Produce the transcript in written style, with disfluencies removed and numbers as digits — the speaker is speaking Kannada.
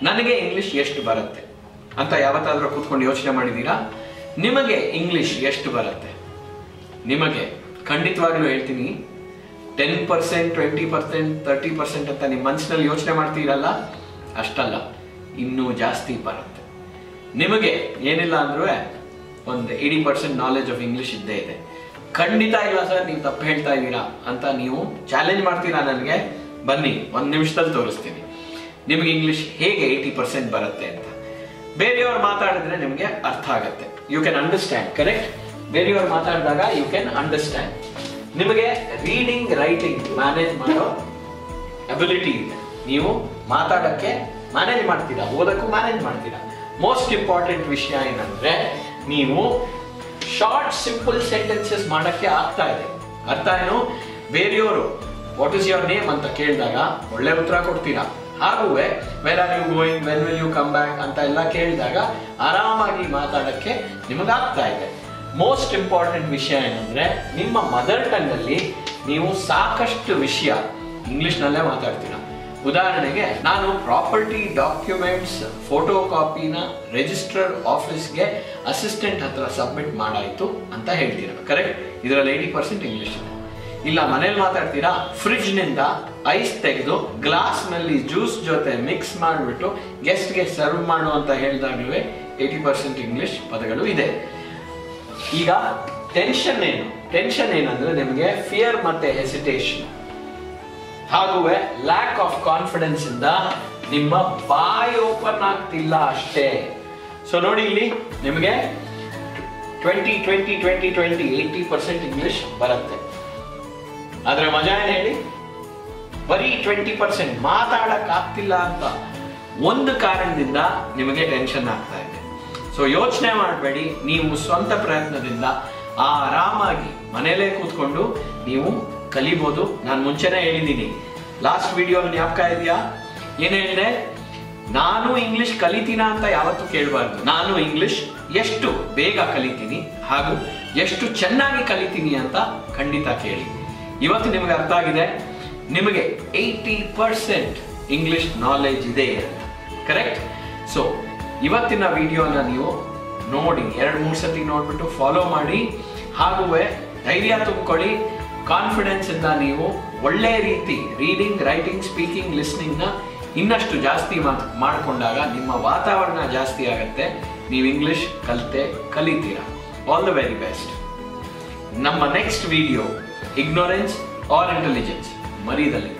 ನನಗೆ ಇಂಗ್ಲಿಷ್ ಎಷ್ಟು ಬರುತ್ತೆ ಅಂತ ಯಾವತ್ತಾದ್ರೂ ಕೂತ್ಕೊಂಡು ಯೋಚನೆ ಮಾಡಿದ್ದೀರಾ? ನಿಮಗೆ ಇಂಗ್ಲಿಷ್ ಎಷ್ಟು ಬರುತ್ತೆ? ನಿಮಗೆ ಖಂಡಿತವಾಗ್ಲೂ ಹೇಳ್ತೀನಿ, 10%, 20%, 30% ಅಂತ ನಿಮ್ಮ ಮನಸ್ಸಿನಲ್ಲಿ ಯೋಚನೆ ಮಾಡ್ತೀರಲ್ಲ, ಅಷ್ಟಲ್ಲ, ಇನ್ನೂ ಜಾಸ್ತಿ ಬರುತ್ತೆ. ನಿಮಗೆ ಏನಿಲ್ಲ ಅಂದ್ರೂ ಒಂದು 80% ನಾಲೆಜ್ ಆಫ್ ಇಂಗ್ಲಿಷ್ ಇದ್ದೇ ಇದೆ. ಖಂಡಿತ ಇಲ್ಲ ಸರ್, ನೀವು ತಪ್ಪು ಹೇಳ್ತಾ ಇದ್ದೀರಾ ಅಂತ ನೀವು ಚಾಲೆಂಜ್ ಮಾಡ್ತೀರಾ ನನಗೆ, ಬನ್ನಿ 1 ನಿಮಿಷದಲ್ಲಿ ತೋರಿಸ್ತೀನಿ ನಿಮಗೆ ಇಂಗ್ಲಿಷ್ ಹೇಗೆ 80% ಬರುತ್ತೆ ಅಂತ. ಬೇರೆಯವ್ರು ಮಾತಾಡಿದ್ರೆ ನಿಮಗೆ ಅರ್ಥ ಆಗುತ್ತೆ, ಯು ಕ್ಯಾನ್ ಅಂಡರ್ಸ್ಟ್ಯಾಂಡ್. ಕರೆಕ್ಟ್? ಬೇರೆಯವ್ರು ಮಾತಾಡಿದಾಗ ಯು ಕ್ಯಾನ್ ಅಂಡರ್ಸ್ಟ್ಯಾಂಡ್. ನಿಮಗೆ ರೀಡಿಂಗ್ ರೈಟಿಂಗ್ ಮ್ಯಾನೇಜ್ ಮಾಡೋ ಅಬಿಲಿಟಿ ಇದೆ, ನೀವು ಮಾತಾಡಕ್ಕೆ ಮ್ಯಾನೇಜ್ ಮಾಡ್ತೀರಾ, ಓದಕ್ಕೂ ಮ್ಯಾನೇಜ್ ಮಾಡ್ತೀರಾ. ಮೋಸ್ಟ್ ಇಂಪಾರ್ಟೆಂಟ್ ವಿಷಯ ಏನಂದ್ರೆ ನೀವು ಶಾರ್ಟ್ ಸಿಂಪಲ್ ಸೆಂಟೆನ್ಸಸ್ ಮಾಡಕ್ಕೆ ಆಗ್ತಾ ಇದೆ. ಅರ್ಥ ಏನು? ಬೇರೆಯವರು ವಾಟ್ ಇಸ್ ಯುವರ್ ನೇಮ್ ಅಂತ ಕೇಳಿದಾಗ ಒಳ್ಳೆ ಉತ್ತರ ಕೊಡ್ತೀರಾ. ಹಾಗೂ where are you going, when will you come back ಅಂತ ಎಲ್ಲ ಕೇಳಿದಾಗ ಆರಾಮಾಗಿ ಮಾತಾಡಕ್ಕೆ ನಿಮಗಾಗ್ತಾ ಇದೆ. ಮೋಸ್ಟ್ ಇಂಪಾರ್ಟೆಂಟ್ ವಿಷಯ ಏನಂದ್ರೆ ನಿಮ್ಮ ಮದರ್ ಟಂಗ್ ಅಲ್ಲಿ ನೀವು ಸಾಕಷ್ಟು ವಿಷಯ ಇಂಗ್ಲಿಷ್ನಲ್ಲೇ ಮಾತಾಡ್ತೀರಾ. ಉದಾಹರಣೆಗೆ, ನಾನು ಪ್ರಾಪರ್ಟಿ ಡಾಕ್ಯುಮೆಂಟ್ಸ್ ಫೋಟೋ ಕಾಪಿನ ರಿಜಿಸ್ಟರ್ ಆಫೀಸ್ಗೆ ಅಸಿಸ್ಟೆಂಟ್ ಹತ್ರ ಸಬ್ಮಿಟ್ ಮಾಡಾಯ್ತು ಅಂತ ಹೇಳ್ತೀರಾ. ಕರೆಕ್ಟ್? ಇದರಲ್ಲಿ 80% ಇಂಗ್ಲಿಷ್ ಇದೆ. ಇಲ್ಲ, ಮನೇಲಿ ಮಾತಾಡ್ತೀರಾ, ಫ್ರಿಡ್ಜ್ ನಿಂದ ಐಸ್ ತೆಗೆದು ಗ್ಲಾಸ್ ನಲ್ಲಿ ಜ್ಯೂಸ್ ಜೊತೆ ಮಿಕ್ಸ್ ಮಾಡಿಬಿಟ್ಟು ಗೆಸ್ಟ್ಗೆ ಸರ್ವ್ ಮಾಡು ಅಂತ ಹೇಳಿದಾಗ್ಲೂ 80% ಇಂಗ್ಲಿಷ್ ಪದಗಳು ಇದೆ. ಈಗ ಟೆನ್ಷನ್ ಏನು? ಟೆನ್ಷನ್ ಏನಂದ್ರೆ ನಿಮಗೆ ಫಿಯರ್ ಮತ್ತೆ ಹೆಸಿಟೇಷನ್ ಹಾಗೂ ಲ್ಯಾಕ್ ಆಫ್ ಕಾನ್ಫಿಡೆನ್ಸ್ ಇಂದ ನಿಮ್ಮ ಬಾಯಿ ಓಪನ್ ಆಗ್ತಿಲ್ಲ ಅಷ್ಟೇ. ಸೊ ನೋಡಿ, ಇಲ್ಲಿ ನಿಮಗೆ 80% ಇಂಗ್ಲಿಷ್ ಬರುತ್ತೆ. ಆದ್ರೆ ಮಜಾ ಏನ್ ಹೇಳಿ? ಬರೀ 20% ಮಾತಾಡಕ್ ಆಗ್ತಿಲ್ಲ ಅಂತ ಒಂದು ಕಾರಣದಿಂದ ನಿಮಗೆ ಟೆನ್ಷನ್ ಆಗ್ತಾ ಇದೆ. ಸೊ ಯೋಚನೆ ಮಾಡಬೇಡಿ, ನೀವು ಸ್ವಂತ ಪ್ರಯತ್ನದಿಂದ ಆರಾಮಾಗಿ ಮನೇಲೇ ಕೂತ್ಕೊಂಡು ನೀವು ಕಲಿಬಹುದು. ನಾನು ಮುಂಚೆನೇ ಹೇಳಿದ್ದೀನಿ, ಲಾಸ್ಟ್ ವಿಡಿಯೋ ಜ್ಞಾಪಕ ಇದೆಯಾ? ಏನ್ ಹೇಳಿದೆ? ನಾನು ಇಂಗ್ಲಿಷ್ ಕಲಿತೀನ ಅಂತ ಯಾವತ್ತೂ ಕೇಳಬಾರ್ದು. ನಾನು ಇಂಗ್ಲಿಷ್ ಎಷ್ಟು ಬೇಗ ಕಲಿತೀನಿ ಹಾಗೂ ಎಷ್ಟು ಚೆನ್ನಾಗಿ ಕಲಿತೀನಿ ಅಂತ ಖಂಡಿತ ಕೇಳಿ. ಇವತ್ತು ನಿಮಗೆ ಅರ್ಥ ಆಗಿದೆ, ನಿಮಗೆ 80% ಇಂಗ್ಲಿಷ್ ನಾಲೆಜ್ ಇದೆ ಅಂತ. ಕರೆಕ್ಟ್? ಸೊ ಇವತ್ತಿನ ವಿಡಿಯೋನ ನೀವು ನೋಡಿ 2-3 ಸತಿ ನೋಡ್ಬಿಟ್ಟು ಫಾಲೋ ಮಾಡಿ, ಹಾಗೂ ಧೈರ್ಯ ತುಂಬಿಕೊಳ್ಳಿ. ಕಾನ್ಫಿಡೆನ್ಸ್ ಇಂದ ನೀವು ಒಳ್ಳೆ ರೀತಿ ರೀಡಿಂಗ್, ರೈಟಿಂಗ್, ಸ್ಪೀಕಿಂಗ್, ಲಿಸ್ನಿಂಗ್ ನ ಇನ್ನಷ್ಟು ಜಾಸ್ತಿ ಮಾಡಿಕೊಂಡಾಗ ನಿಮ್ಮ ವಾತಾವರಣ ಜಾಸ್ತಿ ಆಗುತ್ತೆ, ನೀವು ಇಂಗ್ಲಿಷ್ ಕಲಿತೀರಾ. All the very best. ನಮ್ಮ next video ignorance or intelligence, ಮರೀದಲ್ಲಿ